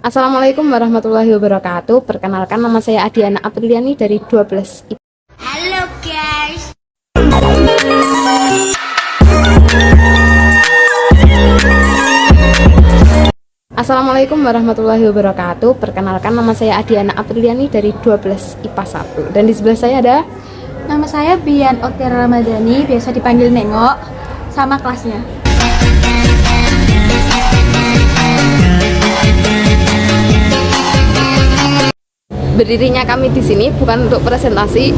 Assalamualaikum warahmatullahi wabarakatuh. Perkenalkan, nama saya Adiana Apriliani dari 12 IP. Halo guys. Assalamualaikum warahmatullahi wabarakatuh. Perkenalkan, nama saya Adiana Apriliani dari 12 IPA 1. Dan di sebelah saya ada Nama saya Bian Oktira Ramadhani, biasa dipanggil Nengok, sama kelasnya. berdirinya kami di sini bukan untuk presentasi.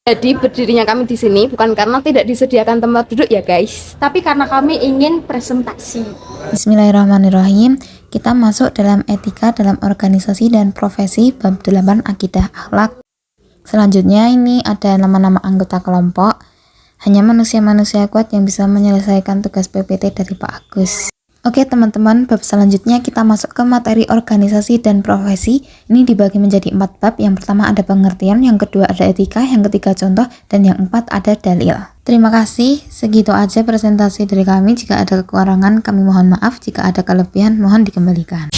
Jadi berdirinya kami di sini bukan karena tidak disediakan tempat duduk ya guys, Tapi karena kami ingin presentasi. Bismillahirrahmanirrahim. Kita masuk dalam etika dalam organisasi dan profesi bab 8 akidah akhlak. Selanjutnya ini ada nama-nama anggota kelompok. Hanya manusia-manusia kuat yang bisa menyelesaikan tugas PPT dari Pak Agus. Oke teman-teman, bab selanjutnya kita masuk ke materi organisasi dan profesi. Ini dibagi menjadi 4 bab. Yang pertama ada pengertian, yang kedua ada etika, yang ketiga contoh, dan yang keempat ada dalil. Terima kasih, segitu aja presentasi dari kami. Jika ada kekurangan kami mohon maaf, jika ada kelebihan mohon dikembalikan.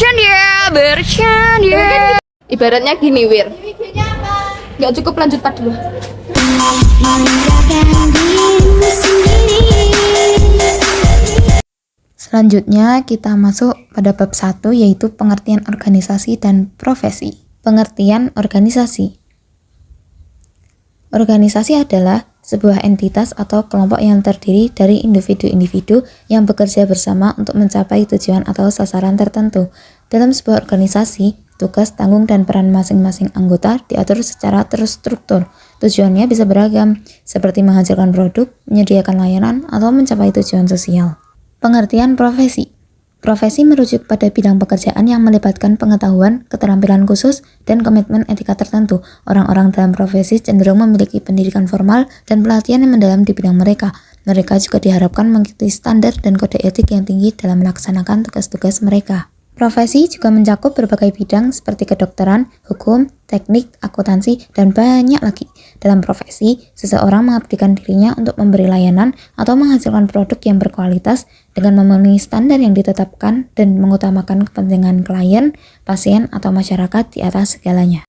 Ibaratnya gini Wir, Nggak cukup, lanjut Pak dulu. Selanjutnya kita masuk pada bab 1 yaitu pengertian organisasi dan profesi. Pengertian organisasi. Organisasi adalah sebuah entitas atau kelompok yang terdiri dari individu-individu yang bekerja bersama untuk mencapai tujuan atau sasaran tertentu. Dalam sebuah organisasi, tugas, tanggung, dan peran masing-masing anggota diatur secara terstruktur. Tujuannya bisa beragam, seperti menghasilkan produk, menyediakan layanan, atau mencapai tujuan sosial. Pengertian profesi. Profesi merujuk pada bidang pekerjaan yang melibatkan pengetahuan, keterampilan khusus, dan komitmen etika tertentu. Orang-orang dalam profesi cenderung memiliki pendidikan formal dan pelatihan yang mendalam di bidang mereka. Mereka juga diharapkan mengikuti standar dan kode etik yang tinggi dalam melaksanakan tugas-tugas mereka. Profesi juga mencakup berbagai bidang seperti kedokteran, hukum, teknik, akuntansi, dan banyak lagi. Dalam profesi, seseorang mengabdikan dirinya untuk memberi layanan atau menghasilkan produk yang berkualitas dengan memenuhi standar yang ditetapkan dan mengutamakan kepentingan klien, pasien, atau masyarakat di atas segalanya.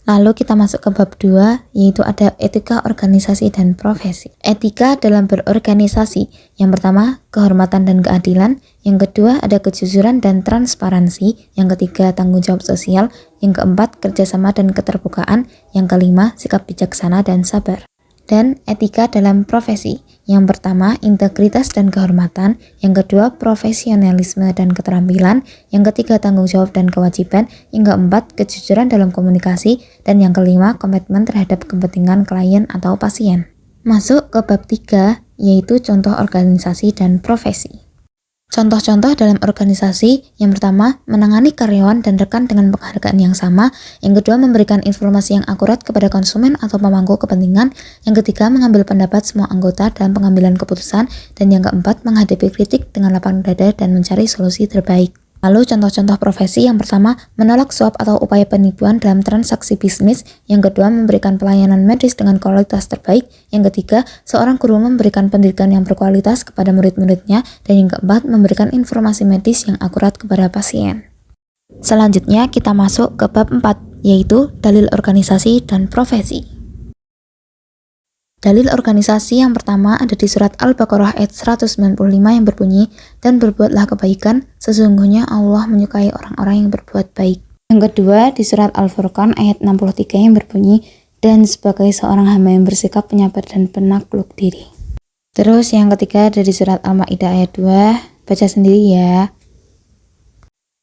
Lalu kita masuk ke bab 2, yaitu ada etika organisasi dan profesi. Etika dalam berorganisasi. Yang pertama, kehormatan dan keadilan. Yang kedua, ada kejujuran dan transparansi. Yang ketiga, tanggung jawab sosial. Yang keempat, kerjasama dan keterbukaan. Yang kelima, sikap bijaksana dan sabar. Dan etika dalam profesi. Yang pertama, integritas dan kehormatan. Yang kedua, profesionalisme dan keterampilan. Yang ketiga, tanggung jawab dan kewajiban. Yang keempat, kejujuran dalam komunikasi. Dan yang kelima, komitmen terhadap kepentingan klien atau pasien. Masuk ke bab 3, yaitu contoh organisasi dan profesi. Contoh-contoh dalam organisasi, yang pertama, menangani karyawan dan rekan dengan penghargaan yang sama. Yang kedua, memberikan informasi yang akurat kepada konsumen atau pemangku kepentingan. Yang ketiga, mengambil pendapat semua anggota dalam pengambilan keputusan. Dan yang keempat, menghadapi kritik dengan lapang dada dan mencari solusi terbaik. Lalu contoh-contoh profesi, yang pertama, menolak suap atau upaya penipuan dalam transaksi bisnis. Yang kedua, memberikan pelayanan medis dengan kualitas terbaik. Yang ketiga, seorang guru memberikan pendidikan yang berkualitas kepada murid-muridnya. Dan yang keempat, memberikan informasi medis yang akurat kepada pasien. Selanjutnya kita masuk ke bab 4, yaitu dalil organisasi dan profesi. Dalil organisasi yang pertama ada di surat Al-Baqarah ayat 195 yang berbunyi, dan berbuatlah kebaikan, sesungguhnya Allah menyukai orang-orang yang berbuat baik. Yang kedua di surat Al-Furqan ayat 63 yang berbunyi, dan sebagai seorang hamba yang bersikap penyabar dan penakluk diri. Terus yang ketiga ada di surat Al-Maidah ayat 2, baca sendiri ya.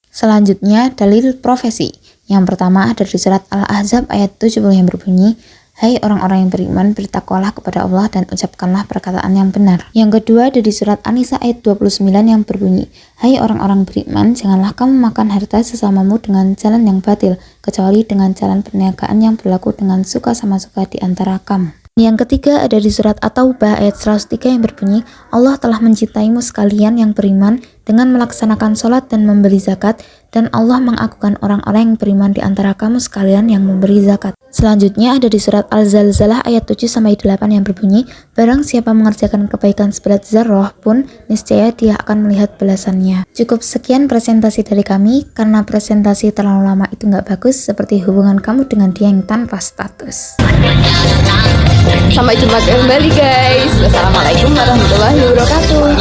Selanjutnya dalil profesi. Yang pertama ada di surat Al-Ahzab ayat 70 yang berbunyi, hai orang-orang yang beriman, bertakwalah kepada Allah dan ucapkanlah perkataan yang benar. Yang kedua ada di surat An-Nisa ayat 29 yang berbunyi, hai orang-orang beriman, janganlah kamu makan harta sesamamu dengan jalan yang batil, kecuali dengan jalan perniagaan yang berlaku dengan suka sama suka di antara kamu. Yang ketiga ada di surat At-Taubah ayat 103 yang berbunyi, Allah telah mencintaimu sekalian yang beriman dengan melaksanakan sholat dan memberi zakat, dan Allah mengakukan orang-orang yang beriman di antara kamu sekalian yang memberi zakat. Selanjutnya ada di surat Al-Zalzalah ayat 7-8 yang berbunyi, barang siapa mengerjakan kebaikan seberat zarrah pun, niscaya dia akan melihat balasannya. Cukup sekian presentasi dari kami, karena presentasi terlalu lama itu nggak bagus, seperti hubungan kamu dengan dia yang tanpa status. Sampai jumpa kembali guys. Wassalamualaikum warahmatullahi wabarakatuh.